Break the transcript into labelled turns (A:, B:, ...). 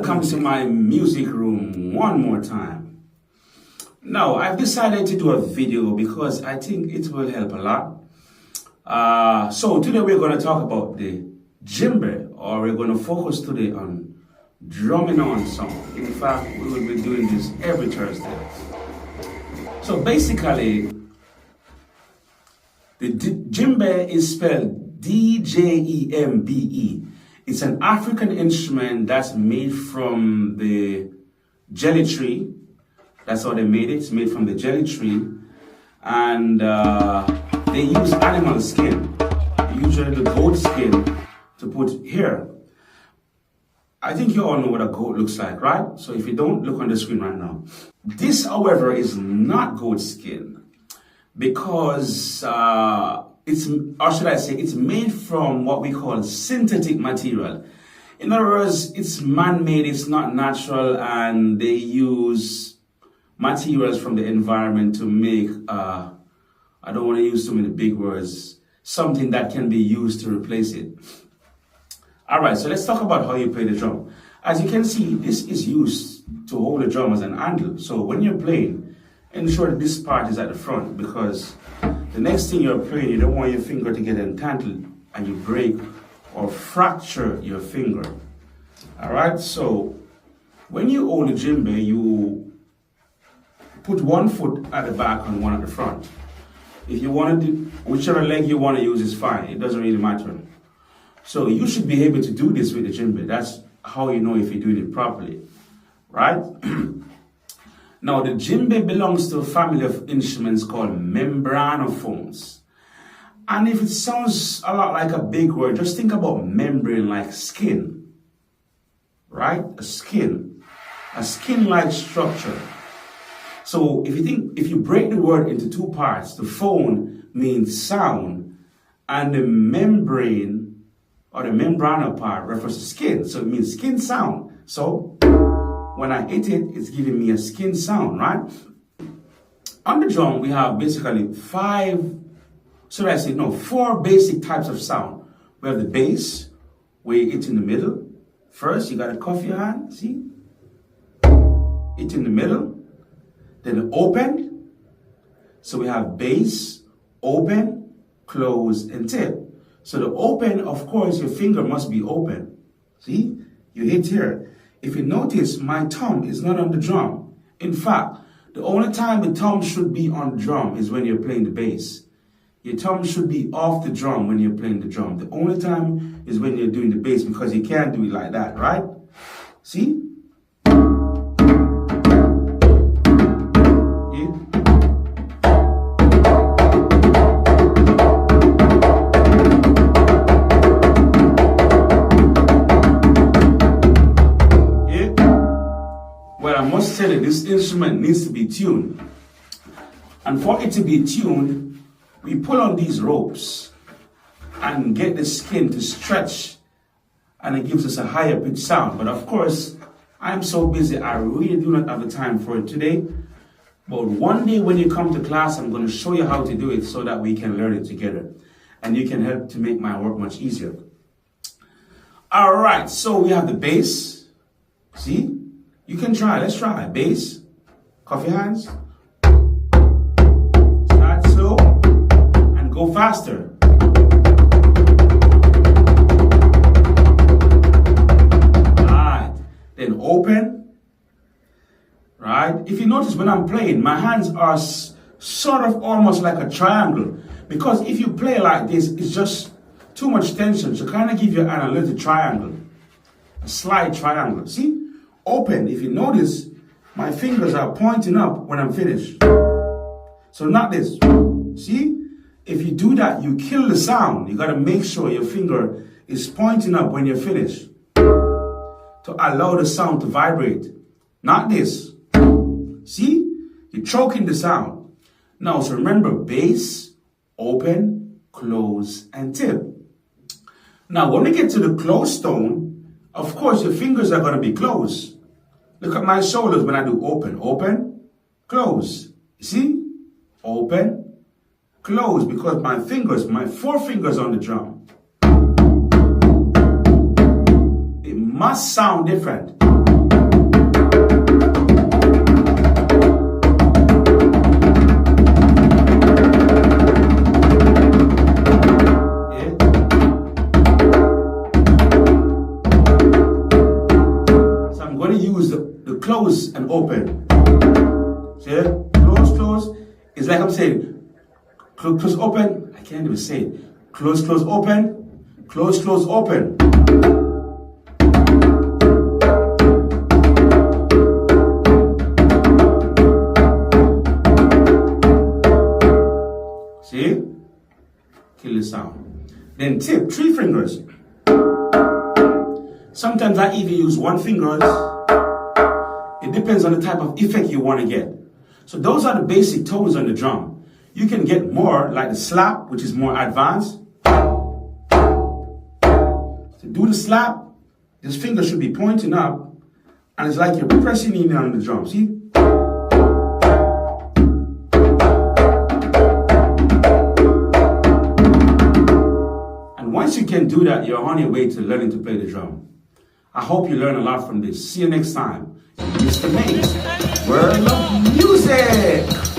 A: Welcome to my music room one more time. Now, I've decided to do a video because I think it will help a lot. So today we're going to talk about the djembe, or we're going to focus today on drumming on song. In fact, we will be doing this every Thursday. So basically, the djembe is spelled D-J-E-M-B-E. It's an African instrument that's made from the jelly tree. That's how they made it. It's made from the jelly tree. And they use animal skin, usually the goat skin, to put here. I think you all know what a goat looks like, right? So if you don't, look on the screen right now. This, however, is not goat skin because it's made from what we call synthetic material. In other words, it's man-made, it's not natural, and they use materials from the environment to make, I don't want to use too many big words, something that can be used to replace it. All right, so let's talk about how you play the drum. As you can see, this is used to hold the drum as an handle. So when you're playing, ensure that this part is at the front, because the next thing you're playing, you don't want your finger to get entangled and you break or fracture your finger. All right, so when you hold the djembe, you put one foot at the back and one at the front. If you want to do, whichever leg you want to use is fine. It doesn't really matter. So you should be able to do this with the djembe. That's how you know if you're doing it properly, right? Now, the djembe belongs to a family of instruments called membranophones. And if it sounds a lot like a big word, just think about membrane, like skin, right? A skin-like structure. So if you break the word into two parts, the phone means sound, and the membrane or the membrana part refers to skin. So it means skin sound. So when I hit it, it's giving me a skin sound, right? On the drum, we have basically four basic types of sound. We have the bass, where you hit in the middle. First, you gotta cuff your hand, see? Hit in the middle. Then the open. So we have bass, open, close, and tip. So the open, of course, your finger must be open. See? You hit here. If you notice, my thumb is not on the drum. In fact, the only time the thumb should be on the drum is when you're playing the bass. Your thumb should be off the drum when you're playing the drum. The only time is when you're doing the bass, because you can't do it like that, right? See? This instrument needs to be tuned, and for it to be tuned, we pull on these ropes and get the skin to stretch, and it gives us a higher pitch sound. But of course, I'm so busy, I really do not have the time for it today. But one day when you come to class, I'm going to show you how to do it so that we can learn it together, and you can help to make my work much easier. All right, so we have the bass. See? You can try, let's try. Bass, cuff your hands. Start slow and go faster. Right, then open. Right, if you notice when I'm playing, my hands are sort of almost like a triangle. Because if you play like this, it's just too much tension. So kind of give your hand a little triangle, a slight triangle, see? Open. If you notice, my fingers are pointing up when I'm finished. So not this. See? If you do that, you kill the sound. You got to make sure your finger is pointing up when you're finished to allow the sound to vibrate. Not this. See? You're choking the sound. Now, so remember, bass, open, close, and tip. Now, when we get to the closed tone, of course, your fingers are going to be closed. Look at my shoulders when I do open. Open, close. You see? Open, close, because my four fingers on the drum. It must sound different. open. See? Close, close. It's like I'm saying, close, open. I can't even say it. Close, close, open. Close, close, open. See? Kill the sound. Then tip, 3 fingers. Sometimes I even use 1 finger. It depends on the type of effect you want to get. So those are the basic tones on the drum. You can get more like the slap, which is more advanced. To do the slap, this finger should be pointing up, and it's like you're pressing in on the drum. See? And once you can do that, you're on your way to learning to play the drum. I hope you learn a lot from this. See you next time. Mr. Mace, World of Music.